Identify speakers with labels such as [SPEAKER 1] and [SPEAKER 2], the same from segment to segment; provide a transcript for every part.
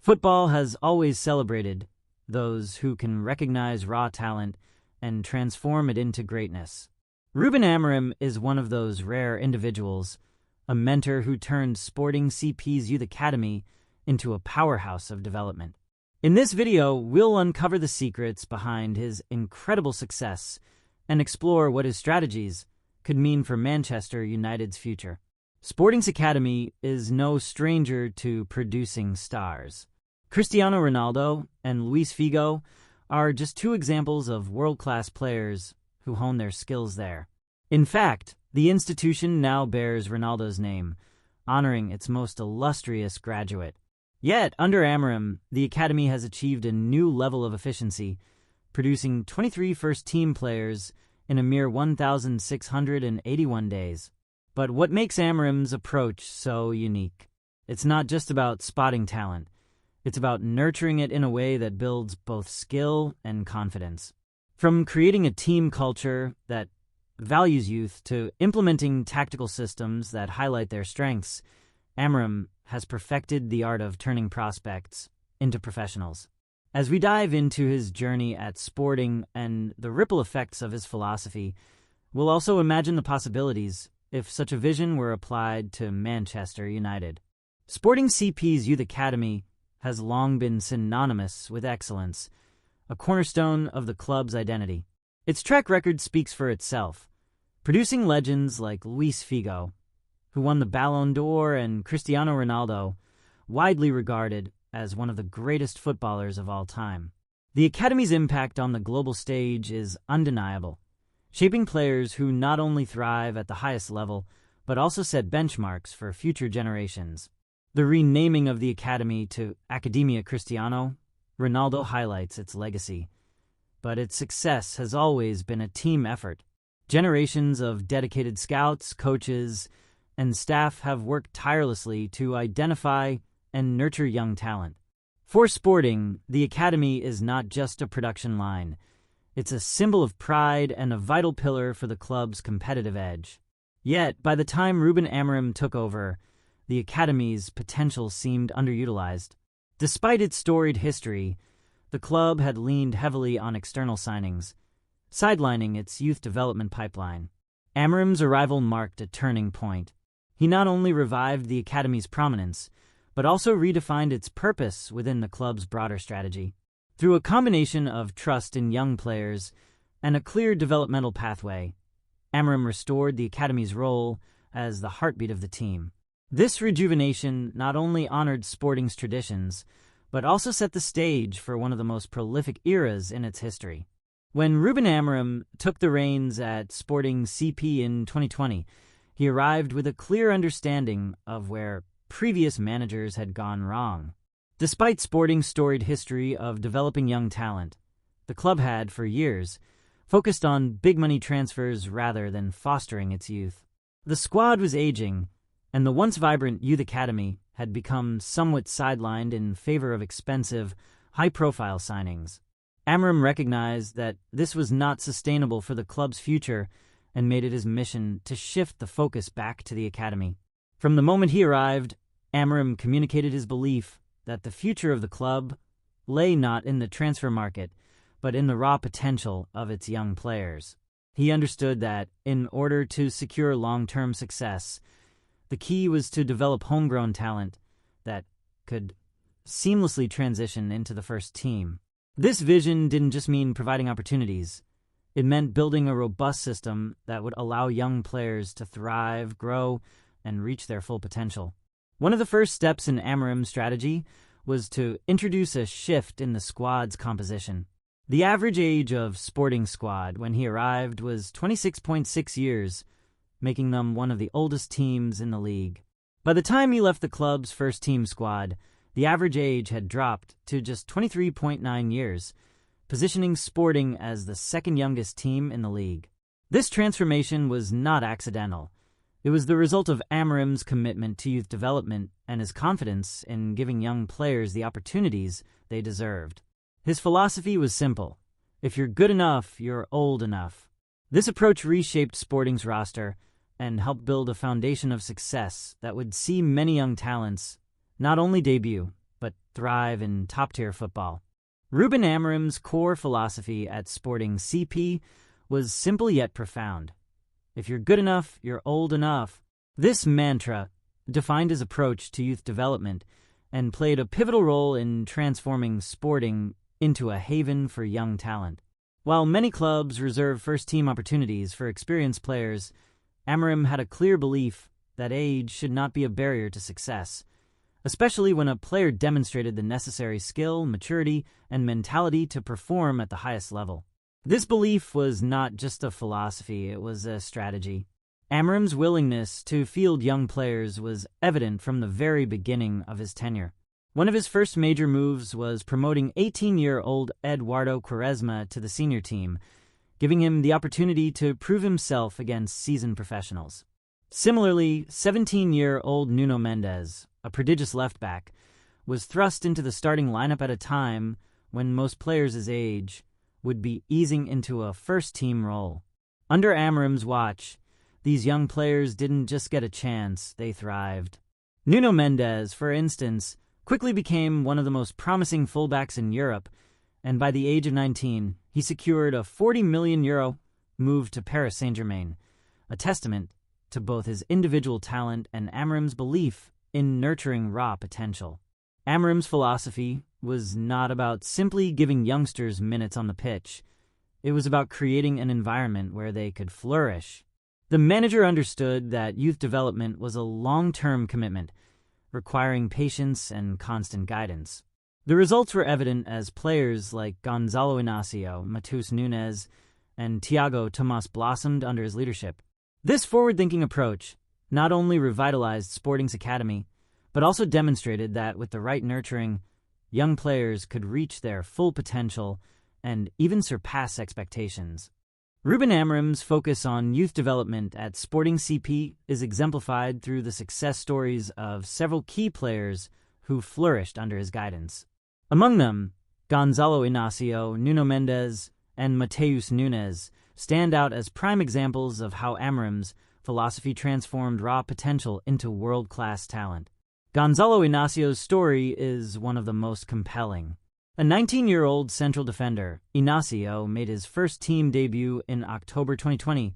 [SPEAKER 1] Football has always celebrated those who can recognize raw talent and transform it into greatness. Ruben Amorim is one of those rare individuals, a mentor who turned Sporting CP's Youth Academy into a powerhouse of development. In this video, we'll uncover the secrets behind his incredible success and explore what his strategies could mean for Manchester United's future. Sporting's Academy is no stranger to producing stars. Cristiano Ronaldo and Luis Figo are just two examples of world-class players who hone their skills there. In fact, the institution now bears Ronaldo's name, honoring its most illustrious graduate. Yet, under Amorim, the Academy has achieved a new level of efficiency, producing 23 first-team players in a mere 1,681 days. But what makes Amorim's approach so unique? It's not just about spotting talent. It's about nurturing it in a way that builds both skill and confidence. From creating a team culture that values youth to implementing tactical systems that highlight their strengths, Amorim has perfected the art of turning prospects into professionals. As we dive into his journey at Sporting and the ripple effects of his philosophy, we'll also imagine the possibilities if such a vision were applied to Manchester United. Sporting CP's Youth Academy has long been synonymous with excellence, a cornerstone of the club's identity. Its track record speaks for itself, producing legends like Luis Figo, who won the Ballon d'Or, and Cristiano Ronaldo, widely regarded as one of the greatest footballers of all time. The Academy's impact on the global stage is undeniable, shaping players who not only thrive at the highest level, but also set benchmarks for future generations. The renaming of the Academy to Academia Cristiano Ronaldo highlights its legacy, but its success has always been a team effort. Generations of dedicated scouts, coaches, and staff have worked tirelessly to identify and nurture young talent. For Sporting, the Academy is not just a production line. It's a symbol of pride and a vital pillar for the club's competitive edge. Yet, by the time Ruben Amorim took over, the Academy's potential seemed underutilized. Despite its storied history, the club had leaned heavily on external signings, sidelining its youth development pipeline. Amorim's arrival marked a turning point. He not only revived the Academy's prominence, but also redefined its purpose within the club's broader strategy. Through a combination of trust in young players and a clear developmental pathway, Amorim restored the Academy's role as the heartbeat of the team. This rejuvenation not only honored Sporting's traditions, but also set the stage for one of the most prolific eras in its history. When Ruben Amorim took the reins at Sporting CP in 2020, he arrived with a clear understanding of where previous managers had gone wrong. Despite Sporting's storied history of developing young talent, the club had, for years, focused on big-money transfers rather than fostering its youth. The squad was aging, and the once vibrant Youth Academy had become somewhat sidelined in favor of expensive, high-profile signings. Amorim recognized that this was not sustainable for the club's future and made it his mission to shift the focus back to the Academy. From the moment he arrived, Amorim communicated his belief that the future of the club lay not in the transfer market, but in the raw potential of its young players. He understood that, in order to secure long-term success, the key was to develop homegrown talent that could seamlessly transition into the first team. This vision didn't just mean providing opportunities. It meant building a robust system that would allow young players to thrive, grow, and reach their full potential. One of the first steps in Amorim's strategy was to introduce a shift in the squad's composition. The average age of Sporting's squad when he arrived was 26.6 years, making them one of the oldest teams in the league. By the time he left the club's first-team squad, the average age had dropped to just 23.9 years, positioning Sporting as the second-youngest team in the league. This transformation was not accidental. It was the result of Amorim's commitment to youth development and his confidence in giving young players the opportunities they deserved. His philosophy was simple: if you're good enough, you're old enough. This approach reshaped Sporting's roster and helped build a foundation of success that would see many young talents not only debut, but thrive in top-tier football. Ruben Amorim's core philosophy at Sporting CP was simple yet profound. If you're good enough, you're old enough. This mantra defined his approach to youth development and played a pivotal role in transforming Sporting into a haven for young talent. While many clubs reserve first-team opportunities for experienced players, Amorim had a clear belief that age should not be a barrier to success, especially when a player demonstrated the necessary skill, maturity, and mentality to perform at the highest level. This belief was not just a philosophy, it was a strategy. Amorim's willingness to field young players was evident from the very beginning of his tenure. One of his first major moves was promoting 18-year-old Eduardo Quaresma to the senior team, giving him the opportunity to prove himself against seasoned professionals. Similarly, 17-year-old Nuno Mendes, a prodigious left-back, was thrust into the starting lineup at a time when most players his age would be easing into a first-team role. Under Amorim's watch, these young players didn't just get a chance, they thrived. Nuno Mendes, for instance, quickly became one of the most promising fullbacks in Europe, and by the age of 19, he secured a €40 million move to Paris Saint-Germain, a testament to both his individual talent and Amorim's belief in nurturing raw potential. Amorim's philosophy was not about simply giving youngsters minutes on the pitch. It was about creating an environment where they could flourish. The manager understood that youth development was a long-term commitment, requiring patience and constant guidance. The results were evident as players like Gonzalo Inacio, Matheus Nunes, and Thiago Tomas blossomed under his leadership. This forward-thinking approach not only revitalized Sporting's academy, but also demonstrated that with the right nurturing, young players could reach their full potential and even surpass expectations. Ruben Amorim's focus on youth development at Sporting CP is exemplified through the success stories of several key players who flourished under his guidance. Among them, Gonzalo Inacio, Nuno Mendes, and Matheus Nunes stand out as prime examples of how Amorim's philosophy transformed raw potential into world-class talent. Gonzalo Inacio's story is one of the most compelling. A 19-year-old central defender, Inacio made his first team debut in October 2020,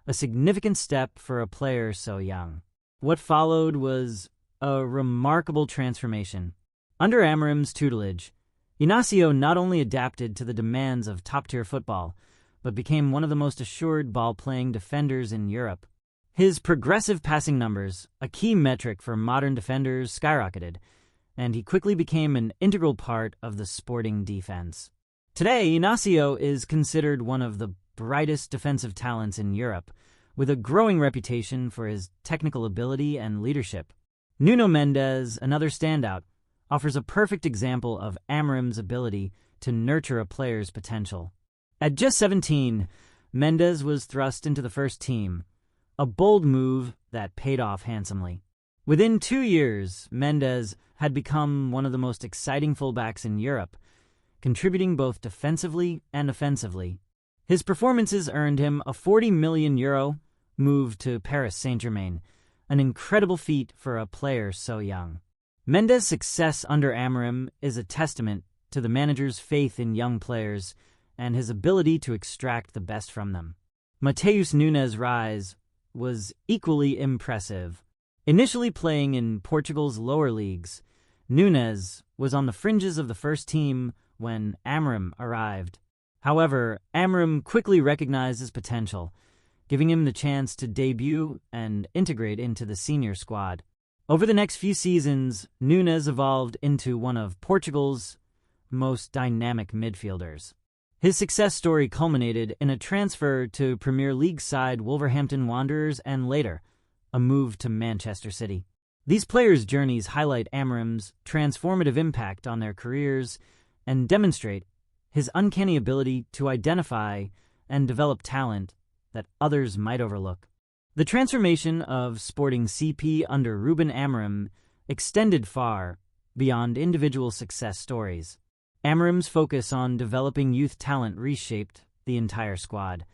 [SPEAKER 1] a significant step for a player so young. What followed was a remarkable transformation. Under Amorim's tutelage, Inacio not only adapted to the demands of top-tier football, but became one of the most assured ball-playing defenders in Europe. His progressive passing numbers, a key metric for modern defenders, skyrocketed, and he quickly became an integral part of the Sporting defense. Today, Inacio is considered one of the brightest defensive talents in Europe, with a growing reputation for his technical ability and leadership. Nuno Mendes, another standout, offers a perfect example of Amorim's ability to nurture a player's potential. At just 17, Mendes was thrust into the first team, a bold move that paid off handsomely. Within 2 years, Mendes had become one of the most exciting fullbacks in Europe, contributing both defensively and offensively. His performances earned him a €40 million move to Paris Saint-Germain, an incredible feat for a player so young. Mendes' success under Amorim is a testament to the manager's faith in young players and his ability to extract the best from them. Matheus Nunes' rise was equally impressive. Initially playing in Portugal's lower leagues, Nunes was on the fringes of the first team when Amorim arrived. However, Amorim quickly recognized his potential, giving him the chance to debut and integrate into the senior squad. Over the next few seasons, Nunes evolved into one of Portugal's most dynamic midfielders. His success story culminated in a transfer to Premier League side Wolverhampton Wanderers and later, a move to Manchester City. These players' journeys highlight Amorim's transformative impact on their careers and demonstrate his uncanny ability to identify and develop talent that others might overlook. The transformation of Sporting CP under Ruben Amorim extended far beyond individual success stories. Amorim's focus on developing youth talent reshaped the entire squad,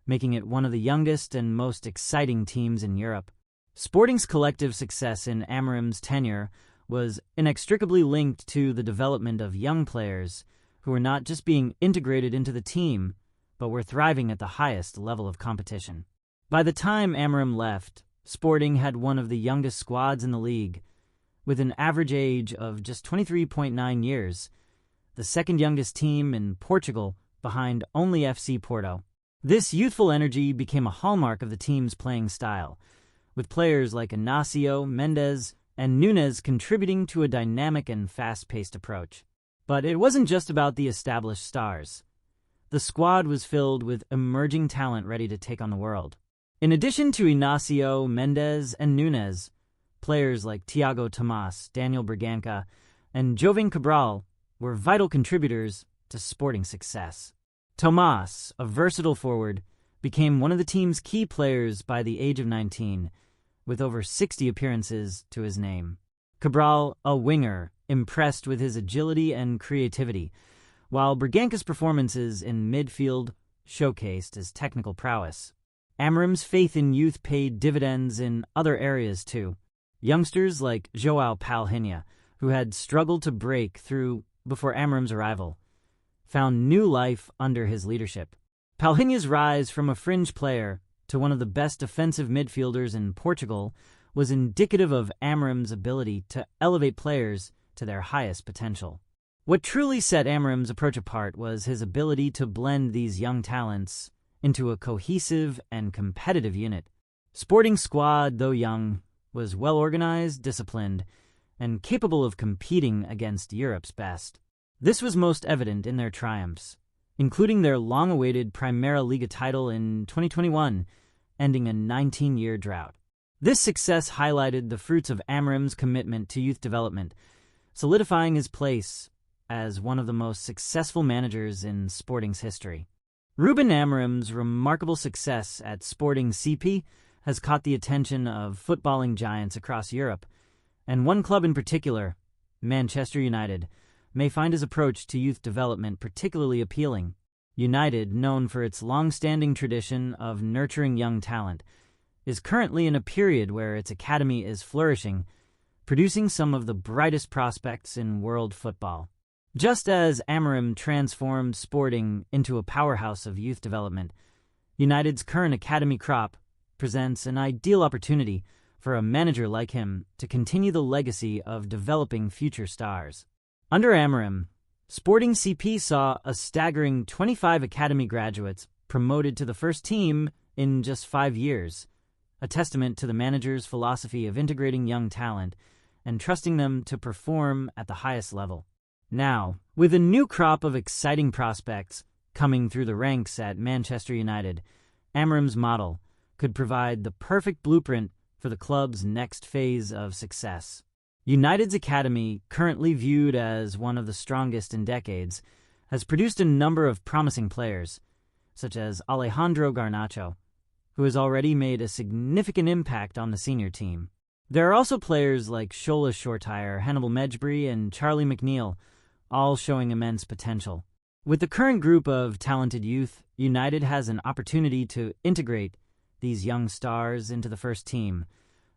[SPEAKER 1] making it one of the youngest and most exciting teams in Europe. Sporting's collective success in Amorim's tenure was inextricably linked to the development of young players who were not just being integrated into the team, but were thriving at the highest level of competition. By the time Amorim left, Sporting had one of the youngest squads in the league, with an average age of just 23.9 years, the second youngest team in Portugal behind only FC Porto. This youthful energy became a hallmark of the team's playing style, with players like Inácio, Mendes, and Nunes contributing to a dynamic and fast-paced approach. But it wasn't just about the established stars. The squad was filled with emerging talent ready to take on the world. In addition to Inácio, Mendes, and Nunes, players like Thiago Tomás, Daniel Braganca, and Jovem Cabral were vital contributors to Sporting's success. Tomás, a versatile forward, became one of the team's key players by the age of 19, with over 60 appearances to his name. Cabral, a winger, impressed with his agility and creativity, while Braganca's performances in midfield showcased his technical prowess. Amorim's faith in youth paid dividends in other areas too. Youngsters like João Palhinha, who had struggled to break through before Amorim's arrival, found new life under his leadership. Palhinha's rise from a fringe player to one of the best defensive midfielders in Portugal was indicative of Amorim's ability to elevate players to their highest potential. What truly set Amorim's approach apart was his ability to blend these young talents into a cohesive and competitive unit. Sporting's squad, though young, was well-organized, disciplined, and capable of competing against Europe's best. This was most evident in their triumphs, including their long-awaited Primeira Liga title in 2021, ending a 19-year drought. This success highlighted the fruits of Amorim's commitment to youth development, solidifying his place as one of the most successful managers in Sporting's history. Ruben Amorim's remarkable success at Sporting CP has caught the attention of footballing giants across Europe, and one club in particular, Manchester United, may find his approach to youth development particularly appealing. United, known for its long-standing tradition of nurturing young talent, is currently in a period where its academy is flourishing, producing some of the brightest prospects in world football. Just as Amorim transformed Sporting into a powerhouse of youth development, United's current academy crop presents an ideal opportunity for a manager like him to continue the legacy of developing future stars. Under Amorim, Sporting CP saw a staggering 25 academy graduates promoted to the first team in just 5 years, a testament to the manager's philosophy of integrating young talent and trusting them to perform at the highest level. Now, with a new crop of exciting prospects coming through the ranks at Manchester United, Amorim's model could provide the perfect blueprint for the club's next phase of success. United's academy, currently viewed as one of the strongest in decades, has produced a number of promising players, such as Alejandro Garnacho, who has already made a significant impact on the senior team. There are also players like Shola Shortire, Hannibal Mejbri, and Charlie McNeil, all showing immense potential. With the current group of talented youth, United has an opportunity to integrate these young stars into the first team,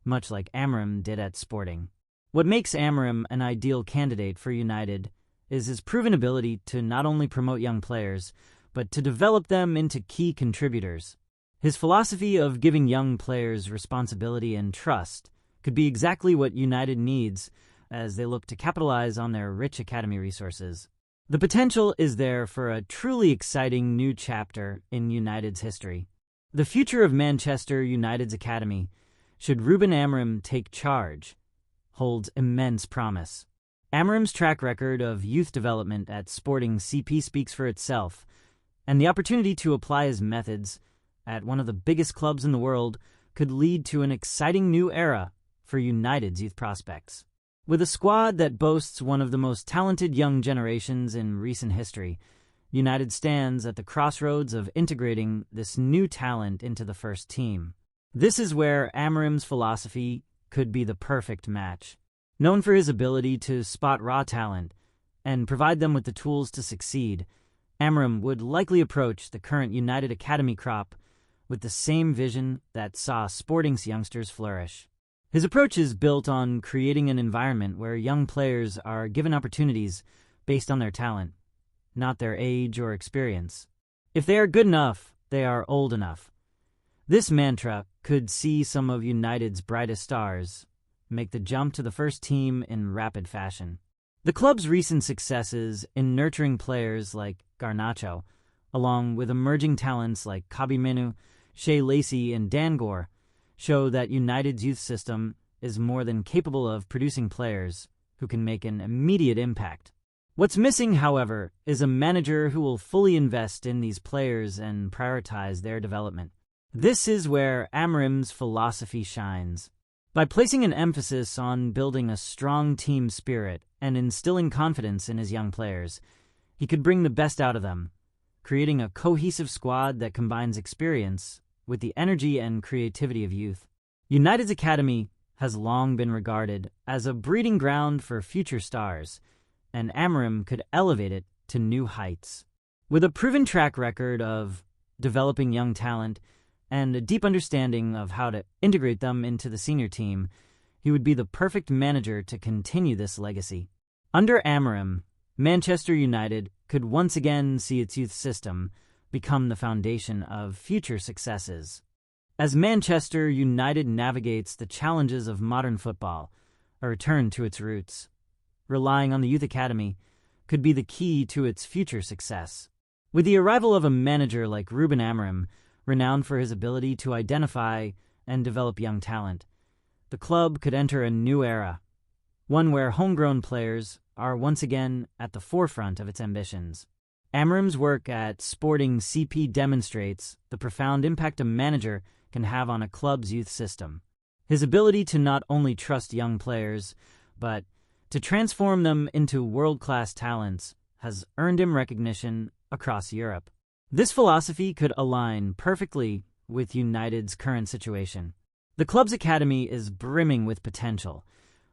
[SPEAKER 1] much like Amorim did at Sporting. What makes Amorim an ideal candidate for United is his proven ability to not only promote young players, but to develop them into key contributors. His philosophy of giving young players responsibility and trust could be exactly what United needs as they look to capitalize on their rich academy resources. The potential is there for a truly exciting new chapter in United's history. The future of Manchester United's academy, should Ruben Amorim take charge, holds immense promise. Amorim's track record of youth development at Sporting CP speaks for itself, and the opportunity to apply his methods at one of the biggest clubs in the world could lead to an exciting new era for United's youth prospects. With a squad that boasts one of the most talented young generations in recent history, United stands at the crossroads of integrating this new talent into the first team. This is where Amorim's philosophy could be the perfect match. Known for his ability to spot raw talent and provide them with the tools to succeed, Amorim would likely approach the current United Academy crop with the same vision that saw Sporting's youngsters flourish. His approach is built on creating an environment where young players are given opportunities based on their talent, not their age or experience. If they are good enough, they are old enough. This mantra could see some of United's brightest stars make the jump to the first team in rapid fashion. The club's recent successes in nurturing players like Garnacho, along with emerging talents like Mainoo, Lacey, and Dangor, show that United's youth system is more than capable of producing players who can make an immediate impact. What's missing, however, is a manager who will fully invest in these players and prioritize their development. This is where Amorim's philosophy shines. By placing an emphasis on building a strong team spirit and instilling confidence in his young players, he could bring the best out of them, creating a cohesive squad that combines experience with the energy and creativity of youth. United's academy has long been regarded as a breeding ground for future stars, and Amorim could elevate it to new heights. With a proven track record of developing young talent and a deep understanding of how to integrate them into the senior team, he would be the perfect manager to continue this legacy. Under Amorim, Manchester United could once again see its youth system become the foundation of future successes. As Manchester United navigates the challenges of modern football, a return to its roots, relying on the youth academy, could be the key to its future success. With the arrival of a manager like Ruben Amorim, renowned for his ability to identify and develop young talent, the club could enter a new era, one where homegrown players are once again at the forefront of its ambitions. Amorim's work at Sporting CP demonstrates the profound impact a manager can have on a club's youth system. His ability to not only trust young players, but to transform them into world-class talents has earned him recognition across Europe. This philosophy could align perfectly with United's current situation. The club's academy is brimming with potential,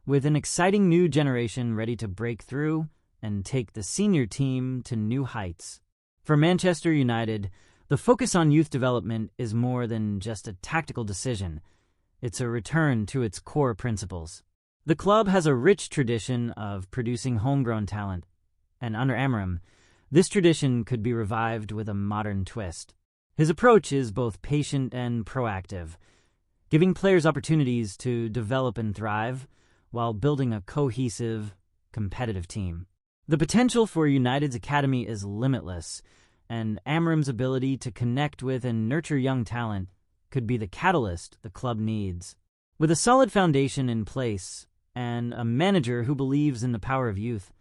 [SPEAKER 1] with an exciting new generation ready to break through and take the senior team to new heights. For Manchester United, the focus on youth development is more than just a tactical decision. It's a return to its core principles. The club has a rich tradition of producing homegrown talent, and under Amorim, this tradition could be revived with a modern twist. His approach is both patient and proactive, giving players opportunities to develop and thrive while building a cohesive, competitive team. The potential for United's academy is limitless, and Amorim's ability to connect with and nurture young talent could be the catalyst the club needs. With a solid foundation in place and a manager who believes in the power of youth,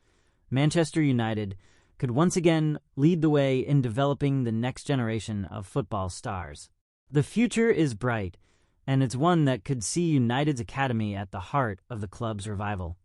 [SPEAKER 1] Manchester United could once again lead the way in developing the next generation of football stars. The future is bright, and it's one that could see United's academy at the heart of the club's revival.